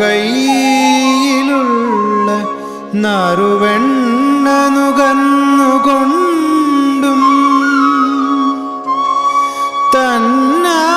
കയ്യിലുള്ള നറുവെണ്ണ നുകർന്നുകൊണ്ടും തന്നാശ്രിതർക്ക്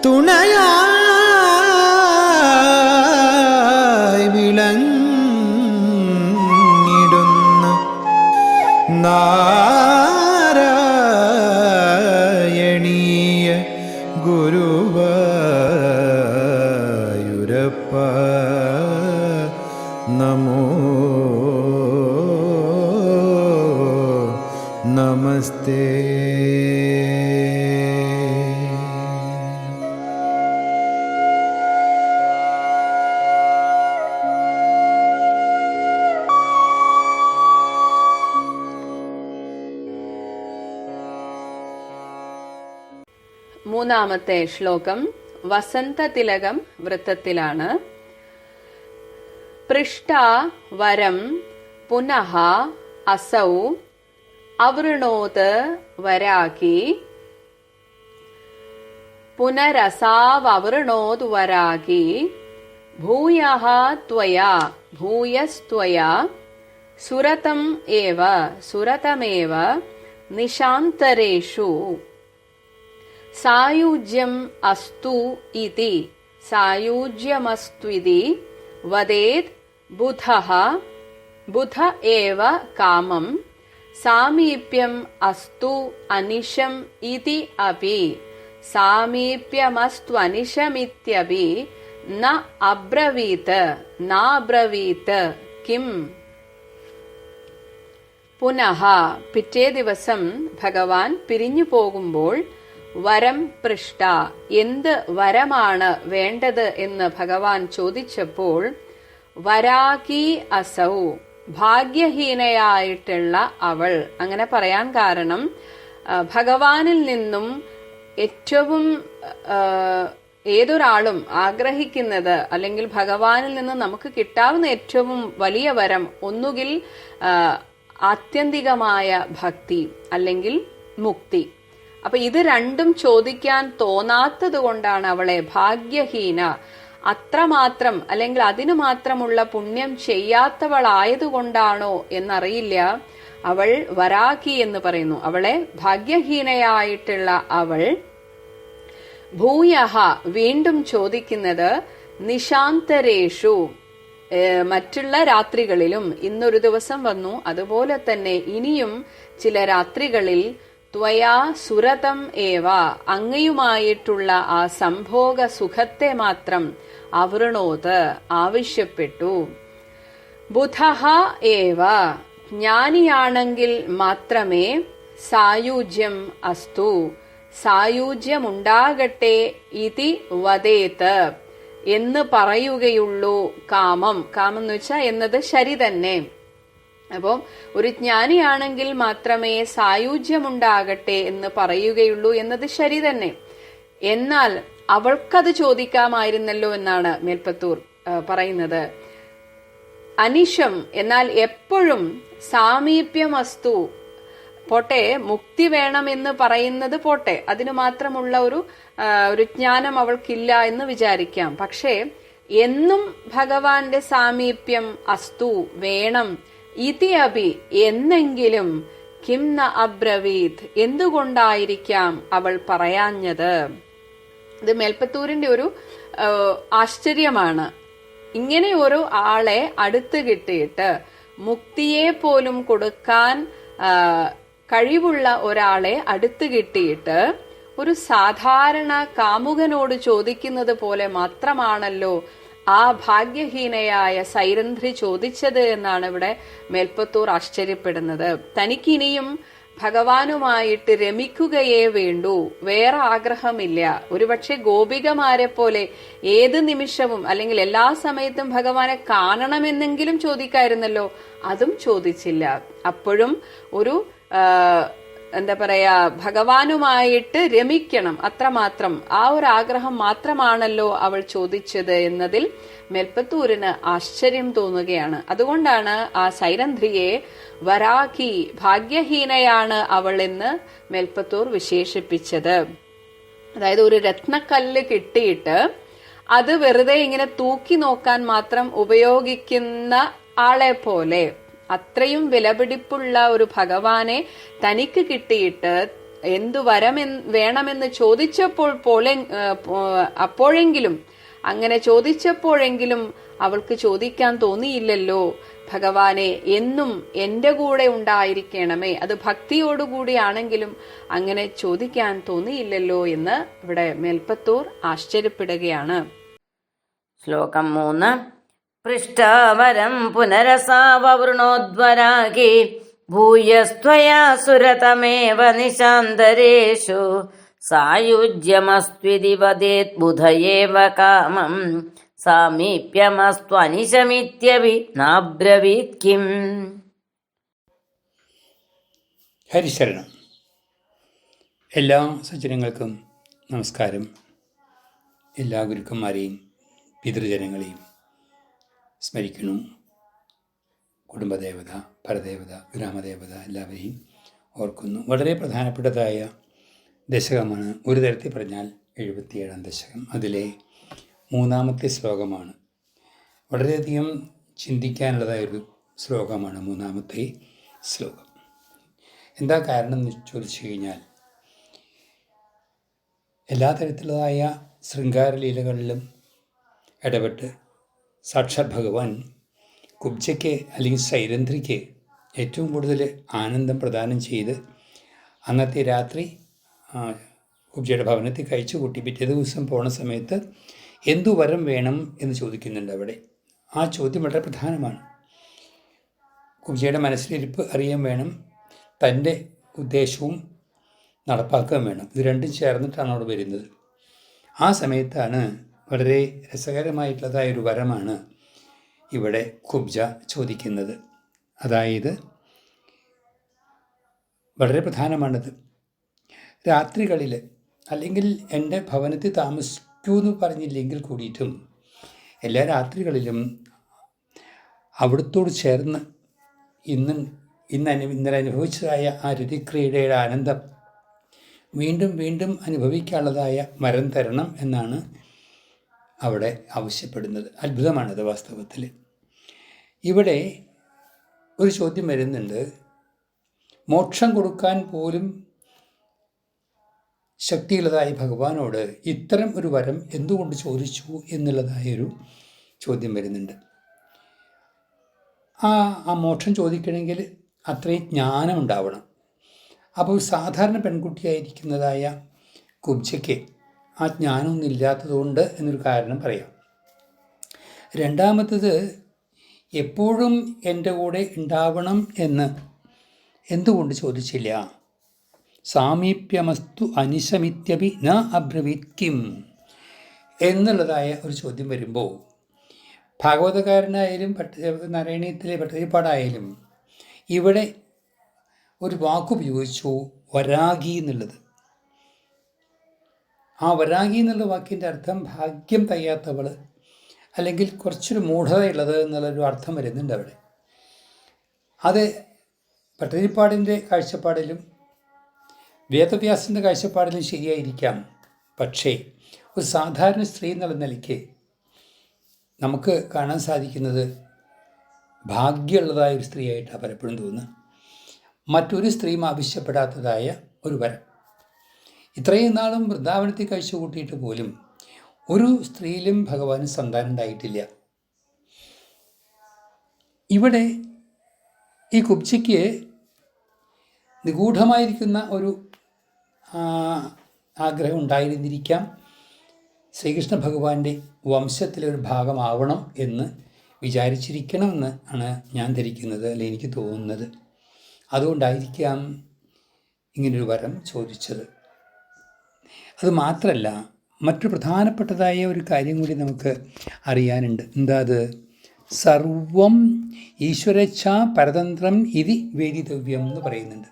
തുണയായി വിളങ്ങിടുന്ന നാരായണീയ ഗുരുവായൂരപ്പ നമോ നമസ്തേ. മൂന്നാമത്തെ ശ്ലോകം വസന്തതിലകം വൃത്തത്തിലാണ്. പൃഷ്ട വരം പുനഃ അസൗ അവൃണോത് വരാകി പുനരസാവൃണോത് വരാകി ഭൂയഃ ത്വയാ ഭൂയസ്ത്വയാ സുരതം ഏവ സുരതമേവ നിശാന്തരേഷു സായുജ്യം അസ്തു ഇതി സായുജ്യമസ്ത്വിതി വദേത് ബുധഃ ബുധ ഏവ കാമം സാമീപ്യം അസ്തു അനിശം ഇതി അപി സാമീപ്യമസ്ത്വനിശമിത്യപി ന അബ്രവീത് നാബ്രവീത് കിം. പുനഃ പിറ്റേ ദിവസം ഭഗവാൻ പിരിഞ്ഞു പോകുമ്പോൾ വരം പൃഷ്ട എന്ത് വരമാണ് വേണ്ടത് എന്ന് ഭഗവാൻ ചോദിച്ചപ്പോൾ വരാകി അസൗ ഭാഗ്യഹീനയായിട്ടുള്ള അവൾ, അങ്ങനെ പറയാൻ കാരണം ഭഗവാനിൽ നിന്നും ഏറ്റവും ഏതൊരാളും ആഗ്രഹിക്കുന്നത് അല്ലെങ്കിൽ ഭഗവാനിൽ നിന്ന് നമുക്ക് കിട്ടാവുന്ന ഏറ്റവും വലിയ വരം ഒന്നുകിൽ ആത്യന്തികമായ ഭക്തി അല്ലെങ്കിൽ മുക്തി. അപ്പൊ ഇത് രണ്ടും ചോദിക്കാൻ തോന്നാത്തത് കൊണ്ടാണ് അവളെ ഭാഗ്യഹീന, അത്രമാത്രം അല്ലെങ്കിൽ അതിനു മാത്രമുള്ള പുണ്യം ചെയ്യാത്തവളായതുകൊണ്ടാണോ എന്നറിയില്ല അവൾ വരാകി എന്ന് പറയുന്നു. അവളെ ഭാഗ്യഹീനയായിട്ടുള്ള അവൾ ഭൂയഃ വീണ്ടും ചോദിക്കുന്നത് നിശാന്തരേഷു മറ്റുള്ള രാത്രികളിലും, ഇന്നൊരു ദിവസം വന്നു അതുപോലെ തന്നെ ഇനിയും ചില രാത്രികളിൽ ത്വയാ സുരതം ഏവ അങ്ങയുമായിട്ടുള്ള ആ സംഭോഗ സുഖത്തെ മാത്രം അവൃണോത് ആവശ്യപ്പെട്ടു. ബുധഃ ഏവ ജ്ഞാനിയാണെങ്കിൽ മാത്രമേ സായുജ്യം അസ്തു സായുജ്യമുണ്ടാകട്ടെ ഇതി വദേത് എന്ന് പറയുകയുള്ളൂ. കാമം കാമം എന്ന് വെച്ചാൽ എന്നത് ശരി തന്നെ. അപ്പോ ഒരു ജ്ഞാനിയാണെങ്കിൽ മാത്രമേ സായുജ്യമുണ്ടാകട്ടെ എന്ന് പറയുകയുള്ളൂ എന്നത് ശരി തന്നെ. എന്നാൽ അവൾക്കത് ചോദിക്കാമായിരുന്നല്ലോ എന്നാണ് മേൽപ്പത്തൂർ പറയുന്നത്. അനിശം എന്നാൽ എപ്പോഴും സാമീപ്യമസ്തു പോട്ടെ, മുക്തി വേണമെന്ന് പറയുന്നത് പോട്ടെ, അതിനു മാത്രമുള്ള ഒരു ജ്ഞാനം അവൾക്കില്ല എന്ന് വിചാരിക്കാം. പക്ഷേ എന്നും ഭഗവാന്റെ സാമീപ്യം അസ്തു വേണം ഇതി അഭി എന്നെങ്കിലും കിം ന അബ്രവീത് എന്തുകൊണ്ടായിരിക്കാം അവൾ പറയാഞ്ഞത്? ഇത് മേൽപ്പത്തൂരിന്റെ ഒരു ആശ്ചര്യമാണ്. ഇങ്ങനെ ഒരു ആളെ അടുത്ത് കിട്ടിയിട്ട് മുക്തിയെ പോലും കൊടുക്കാൻ കഴിവുള്ള ഒരാളെ അടുത്ത് കിട്ടിയിട്ട് ഒരു സാധാരണ കാമുകനോട് ചോദിക്കുന്നത് പോലെ മാത്രമാണല്ലോ ആ ഭാഗ്യഹീനയായ സൈരന്ധ്രി ചോദിച്ചത് എന്നാണ് ഇവിടെ മേൽപ്പത്തൂർ ആശ്ചര്യപ്പെടുന്നത്. തനിക്കിനിയും ഭഗവാനുമായിട്ട് രമിക്കുകയേ വേണ്ടൂ, വേറെ ആഗ്രഹമില്ല. ഒരുപക്ഷെ ഗോപികമാരെ പോലെ ഏത് നിമിഷവും അല്ലെങ്കിൽ എല്ലാ സമയത്തും ഭഗവാനെ കാണണമെന്നെങ്കിലും ചോദിക്കായിരുന്നല്ലോ, അതും ചോദിച്ചില്ല. അപ്പോഴും ഒരു എന്താ പറയാ, ഭഗവാനുമായിട്ട് രമിക്കണം, അത്രമാത്രം ആ ഒരു ആഗ്രഹം മാത്രമാണല്ലോ അവൾ ചോദിച്ചത് എന്നതിൽ മേൽപ്പത്തൂരിന് ആശ്ചര്യം തോന്നുകയാണ്. അതുകൊണ്ടാണ് ആ സൈരന്ധ്രിയെ വരാഖി, ഭാഗ്യഹീനയാണ് അവൾ എന്ന് മേൽപ്പത്തൂർ വിശേഷിപ്പിച്ചത്. അതായത് ഒരു രത്നക്കല്ല് കിട്ടിയിട്ട് അത് വെറുതെ ഇങ്ങനെ തൂക്കി നോക്കാൻ മാത്രം ഉപയോഗിക്കുന്ന ആളെ പോലെ അത്രയും വിലപിടിപ്പുള്ള ഒരു ഭഗവാനെ തനിക്ക് കിട്ടിയിട്ട് എന്തു വേണമെന്ന് ചോദിച്ചപ്പോൾ അപ്പോഴെങ്കിലും അങ്ങനെ ചോദിച്ചപ്പോഴെങ്കിലും അവൾക്ക് ചോദിക്കാൻ തോന്നിയില്ലല്ലോ, ഭഗവാനെ എന്നും എന്റെ കൂടെ ഉണ്ടായിരിക്കണമേ, അത് ഭക്തിയോടുകൂടിയാണെങ്കിലും അങ്ങനെ ചോദിക്കാൻ തോന്നിയില്ലല്ലോ എന്ന് ഇവിടെ മേൽപ്പത്തൂർ ആശ്ചര്യപ്പെടുകയാണ്. ശ്ലോകം 3. പൃഷ്ടാവരം പുനരസാവൃണോദ്വരാഗി ഭൂയസ്ത്വയാ സുരതമേവ നിശാന്തരേഷു സായുജ്യമസ്ത്വിതി വദേത് ബുധയേവ കാമം സാമീപ്യമസ്ത്വനിശമിത്യപി നാബ്രവീത് കിം. ഹരിശരണം. എല്ലാ സജ്ജനങ്ങൾക്കും നമസ്കാരം. എല്ലാ ഗുരുക്കന്മാരെയും പിതൃജനങ്ങളെയും സ്മരിക്കുന്നു. കുടുംബദേവത, പരദേവത, ഗ്രാമദേവത എല്ലാവരെയും ഓർക്കുന്നു. വളരെ പ്രധാനപ്പെട്ടതായ ദശകമാണ്. ഒരു തരത്തിൽ പറഞ്ഞാൽ 77-ാം ദശകം. അതിലെ 3-ാമത്തെ ശ്ലോകമാണ്. വളരെയധികം ചിന്തിക്കാനുള്ളതായൊരു ശ്ലോകമാണ് 3-ാമത്തെ ശ്ലോകം. എന്താ കാരണം എന്ന് ചോദിച്ചു കഴിഞ്ഞാൽ, എല്ലാ തരത്തിലുള്ളതായ ശൃംഗാരലീലകളിലും ഇടപെട്ട് സാക്ഷാത് ഭഗവാൻ കുബ്ജയ്ക്ക് അല്ലെങ്കിൽ സൈരന്ധ്രിക്ക് ഏറ്റവും കൂടുതൽ ആനന്ദം പ്രദാനം ചെയ്ത് അന്നത്തെ രാത്രി കുബ്ജയുടെ ഭവനത്തിൽ കഴിച്ചു കൂട്ടി പിറ്റേ ദിവസം പോണ സമയത്ത് എന്തു വരം വേണം എന്ന് ചോദിക്കുന്നുണ്ട് അവിടെ. ആ ചോദ്യം വളരെ പ്രധാനമാണ്. കുബ്ജയുടെ മനസ്സിലിരിപ്പ് അറിയാൻ വേണം, തൻ്റെ ഉദ്ദേശവും നടപ്പാക്കുകയും വേണം. ഇത് രണ്ടും ചേർന്നിട്ടാണ് അവിടെ വരുന്നത്. ആ സമയത്താണ് വളരെ രസകരമായിട്ടുള്ളതായൊരു വരമാണ് ഇവിടെ കുബ്ജ ചോദിക്കുന്നത്. അതായത് വളരെ പ്രധാനമാണത്. രാത്രികളിൽ അല്ലെങ്കിൽ എൻ്റെ ഭവനത്തിൽ താമസിക്കൂ എന്ന് പറഞ്ഞില്ലെങ്കിൽ കൂടിയിട്ടും എല്ലാ രാത്രികളിലും അവിടത്തോട് ചേർന്ന് ഇന്നലെ അനുഭവിച്ചതായ ആ രതിക്രിയയുടെ ആനന്ദം വീണ്ടും വീണ്ടും അനുഭവിക്കാനുള്ളതായ വരം തരണം എന്നാണ് അവിടെ ആവശ്യപ്പെടുന്നത്. അത്ഭുതമാണത് വാസ്തവത്തിൽ. ഇവിടെ ഒരു ചോദ്യം വരുന്നുണ്ട്. മോക്ഷം കൊടുക്കാൻ പോലും ശക്തിയുള്ളതായ ഭഗവാനോട് ഇത്തരം ഒരു വരം എന്തുകൊണ്ട് ചോദിച്ചു എന്നുള്ളതായൊരു ചോദ്യം വരുന്നുണ്ട്. ആ മോക്ഷം ചോദിക്കണമെങ്കിൽ അത്രയും ജ്ഞാനം ഉണ്ടാവണം. അപ്പോൾ സാധാരണ പെൺകുട്ടിയായിരിക്കുന്നതായ കുബ്ജയ്ക്ക് ആ ജ്ഞാനമൊന്നും ഇല്ലാത്തതുകൊണ്ട് എന്നൊരു കാരണം പറയാം. രണ്ടാമത്തത്, എപ്പോഴും എൻ്റെ കൂടെ ഉണ്ടാവണം എന്ന് എന്തുകൊണ്ട് ചോദിച്ചില്ല? സാമീപ്യമസ്തു അനിശമിത്യപി ന അബ്രവീത് കിം എന്നുള്ളതായ ഒരു ചോദ്യം വരുമ്പോൾ, ഭാഗവതകാരനായാലും നാരായണീയത്തിലെ ഭട്ടതിരിപ്പാടായാലും ഇവിടെ ഒരു വാക്കുപയോഗിച്ചു, വരാഗി എന്നുള്ളത്. ആ വരാഗി എന്നുള്ള വാക്കിൻ്റെ അർത്ഥം ഭാഗ്യം തയ്യാത്തവൾ, അല്ലെങ്കിൽ കുറച്ചൊരു മൂഢതയുള്ളത് എന്നുള്ളൊരു അർത്ഥം വരുന്നുണ്ട് അവിടെ. അത് ഭട്ടതിരിപ്പാടിൻ്റെ കാഴ്ചപ്പാടിലും വേദവ്യാസൻ്റെ കാഴ്ചപ്പാടിലും ശരിയായിരിക്കാം. പക്ഷേ ഒരു സാധാരണ സ്ത്രീ എന്നുള്ള നിലയ്ക്ക് നമുക്ക് കാണാൻ സാധിക്കുന്നത് ഭാഗ്യമുള്ളതായ ഒരു സ്ത്രീയായിട്ടാണ് പലപ്പോഴും തോന്നുന്നത്. മറ്റൊരു സ്ത്രീയും ആവശ്യപ്പെടാത്തതായ ഒരു വരം. ഇത്രയും നാളും വൃന്ദാവനത്തിൽ കഴിച്ചു കൂട്ടിയിട്ട് പോലും ഒരു സ്ത്രീയിലും ഭഗവാന് സന്താനം ഉണ്ടായിട്ടില്ല. ഇവിടെ ഈ കുബ്ജയ്ക്ക് നിഗൂഢമായിരിക്കുന്ന ഒരു ആഗ്രഹം ഉണ്ടായിരുന്നിരിക്കാം. ശ്രീകൃഷ്ണ ഭഗവാന്റെ വംശത്തിലെ ഒരു ഭാഗമാവണം എന്ന് വിചാരിച്ചിരിക്കണമെന്ന് ആണ് ഞാൻ ധരിക്കുന്നത്, അല്ലെ എനിക്ക് തോന്നുന്നത്. അതുകൊണ്ടായിരിക്കാം ഇങ്ങനൊരു വരം ചോദിച്ചത്. അത് മാത്രമല്ല, മറ്റു പ്രധാനപ്പെട്ടതായ ഒരു കാര്യം കൂടി നമുക്ക് അറിയാനുണ്ട്. എന്താ അത്? സർവം ഈശ്വരച്ഛാ പരതന്ത്രം ഇതി വേദിതവ്യം എന്ന് പറയുന്നുണ്ട്.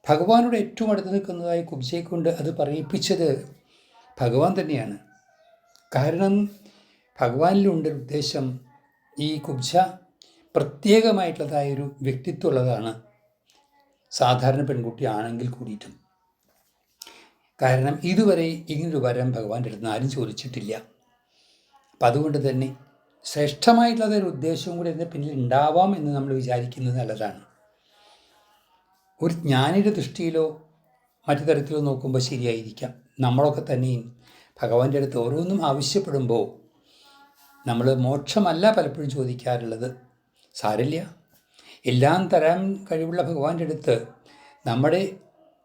ഭഗവാനോട് ഏറ്റവും അടുത്ത് നിൽക്കുന്നതായ കുബ്ജയെ കൊണ്ട് അത് പറയിപ്പിച്ചത് ഭഗവാൻ തന്നെയാണ്. കാരണം ഭഗവാനിലുണ്ടൊരു ഉദ്ദേശം. ഈ കുബ്ജ പ്രത്യേകമായിട്ടുള്ളതായൊരു വ്യക്തിത്വമുള്ളതാണ്, സാധാരണ പെൺകുട്ടിയാണെങ്കിൽ കൂടിയിട്ടും. കാരണം ഇതുവരെ ഇങ്ങനൊരു വരം ഭഗവാന്റെ അടുത്ത് ആരും ചോദിച്ചിട്ടില്ല. അപ്പം അതുകൊണ്ട് തന്നെ ശ്രേഷ്ഠമായിട്ടുള്ളതൊരു ഉദ്ദേശവും കൂടി അതിൻ്റെ പിന്നിൽ ഉണ്ടാവാം എന്ന് നമ്മൾ വിചാരിക്കുന്നത് നല്ലതാണ്. ഒരു ജ്ഞാനിയുടെ ദൃഷ്ടിയിലോ മറ്റു തരത്തിലോ നോക്കുമ്പോൾ ശരിയായിരിക്കാം. നമ്മളൊക്കെ തന്നെയും ഭഗവാന്റെ അടുത്ത് ഓരോന്നും ആവശ്യപ്പെടുമ്പോൾ നമ്മൾ മോക്ഷമല്ല പലപ്പോഴും ചോദിക്കാറുള്ളത്. സാരില്ല, എല്ലാം തരാൻ കഴിവുള്ള ഭഗവാന്റെ അടുത്ത് നമ്മുടെ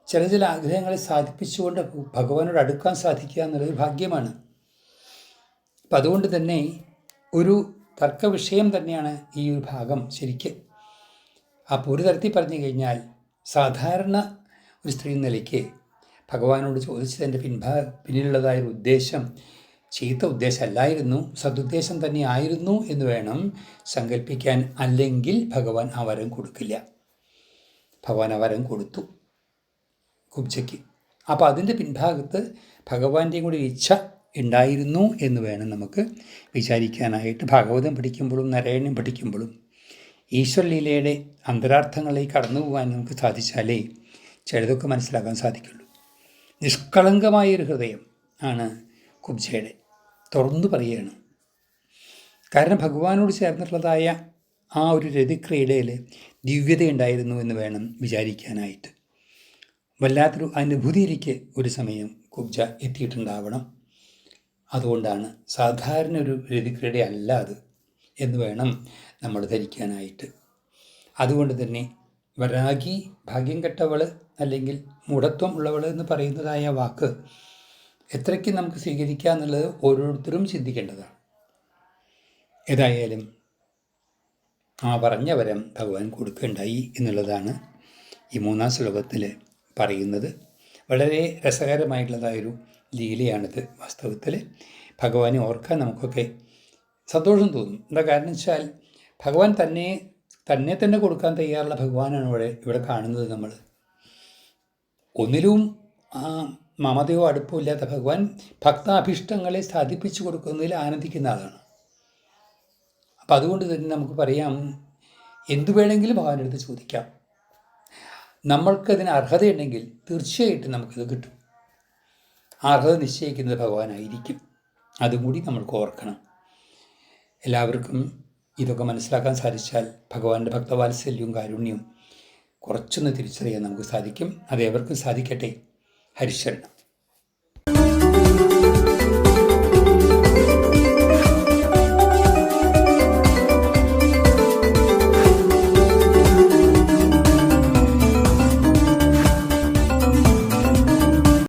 ചില ആഗ്രഹങ്ങളെ സാധിപ്പിച്ചുകൊണ്ട് ഭഗവാനോട് അടുക്കാൻ സാധിക്കുക എന്നുള്ളത് ഭാഗ്യമാണ്. അപ്പം അതുകൊണ്ട് തന്നെ ഒരു തർക്ക വിഷയം തന്നെയാണ് ഈ ഒരു ഭാഗം ശരിക്ക്. അപ്പോൾ ഒരു തരത്തിൽ പറഞ്ഞു കഴിഞ്ഞാൽ സാധാരണ ഒരു സ്ത്രീ നിലയ്ക്ക് ഭഗവാനോട് ചോദിച്ചതിൻ്റെ പിന്നിലുള്ളതായൊരു ഉദ്ദേശം ചീത്ത ഉദ്ദേശമല്ലായിരുന്നു, സദുദ്ദേശം തന്നെ ആയിരുന്നു എന്ന് വേണം സങ്കല്പിക്കാൻ. അല്ലെങ്കിൽ ഭഗവാൻ ആ വരം കൊടുക്കില്ല. ഭഗവാൻ ആ വരം കൊടുത്തു കുബ്ജയ്ക്ക്. അപ്പോൾ അതിൻ്റെ പിൻഭാഗത്ത് ഭഗവാന്റെയും കൂടി ഇച്ഛ ഉണ്ടായിരുന്നു എന്ന് വേണം നമുക്ക് വിചാരിക്കാനായിട്ട്. ഭാഗവതം പഠിക്കുമ്പോഴും നാരായണീയം പഠിക്കുമ്പോഴും ഈശ്വരലീലയുടെ അന്തരാർത്ഥങ്ങളിലേക്ക് കടന്നു പോകാൻ നമുക്ക് സാധിച്ചാലേ ചിലതൊക്കെ മനസ്സിലാക്കാൻ സാധിക്കുള്ളൂ. നിഷ്കളങ്കമായൊരു ഹൃദയം ആണ് കുബ്ജയുടെ. തുറന്നു പറയുകയാണ്. കാരണം ഭഗവാനോട് ചേർന്നിട്ടുള്ളതായ ആ ഒരു രതിക്രീഡയിൽ ദിവ്യതയുണ്ടായിരുന്നു എന്ന് വേണം വിചാരിക്കാനായിട്ട്. വല്ലാത്തൊരു അനുഭൂതിയിലേക്ക് ഒരു സമയം കുബ്ജ എത്തിയിട്ടുണ്ടാവണം. അതുകൊണ്ടാണ് സാധാരണ ഒരു രതിക്രീഡ അല്ല അത് എന്ന് വേണം നമ്മൾ ധരിക്കാനായിട്ട്. അതുകൊണ്ട് തന്നെ വരാഗി, ഭാഗ്യം കെട്ടവൾ അല്ലെങ്കിൽ മൂഢത്വം ഉള്ളവൾ എന്ന് പറയുന്നതായ വാക്ക് എത്രയ്ക്ക് നമുക്ക് സ്വീകരിക്കുക എന്നുള്ളത് ഓരോരുത്തരും ചിന്തിക്കേണ്ടതാണ്. ഏതായാലും ആ പറഞ്ഞ വരം ഭഗവാൻ കൊടുക്കുകയുണ്ടായി എന്നുള്ളതാണ് ഈ 3-ാം ശ്ലോകത്തിൽ പറയുന്നത്. വളരെ രസകരമായിട്ടുള്ളതായൊരു ലീലയാണിത്. വാസ്തവത്തിൽ ഭഗവാനെ ഓർക്കാൻ നമുക്കൊക്കെ സന്തോഷം തോന്നും. എന്താ കാരണം വെച്ചാൽ ഭഗവാൻ തന്നെ കൊടുക്കാൻ തയ്യാറുള്ള ഭഗവാനാണ് ഇവിടെ കാണുന്നത്. നമ്മൾ ഒന്നിലും മമതയോ അടുപ്പമോ ഇല്ലാത്ത ഭഗവാൻ ഭക്താഭീഷ്ടങ്ങളെ സാധിപ്പിച്ചു കൊടുക്കുന്നതിൽ ആനന്ദിക്കുന്ന ആളാണ്. അപ്പം അതുകൊണ്ട് തന്നെ നമുക്ക് പറയാം, എന്തു വേണമെങ്കിലും ഭഗവാന്റെ അടുത്ത് ചോദിക്കാം. നമ്മൾക്കതിന് അർഹതയുണ്ടെങ്കിൽ തീർച്ചയായിട്ടും നമുക്കത് കിട്ടും. ആ അർഹത നിശ്ചയിക്കുന്നത് ഭഗവാനായിരിക്കും. അതും കൂടി നമ്മൾക്ക് ഓർക്കണം. എല്ലാവർക്കും ഇതൊക്കെ മനസ്സിലാക്കാൻ സാധിച്ചാൽ ഭഗവാന്റെ ഭക്തവാത്സല്യവും കാരുണ്യവും കുറച്ചൊന്ന് തിരിച്ചറിയാൻ നമുക്ക് സാധിക്കും. അത് ഏവർക്കും സാധിക്കട്ടെ. ഹരിശരണം.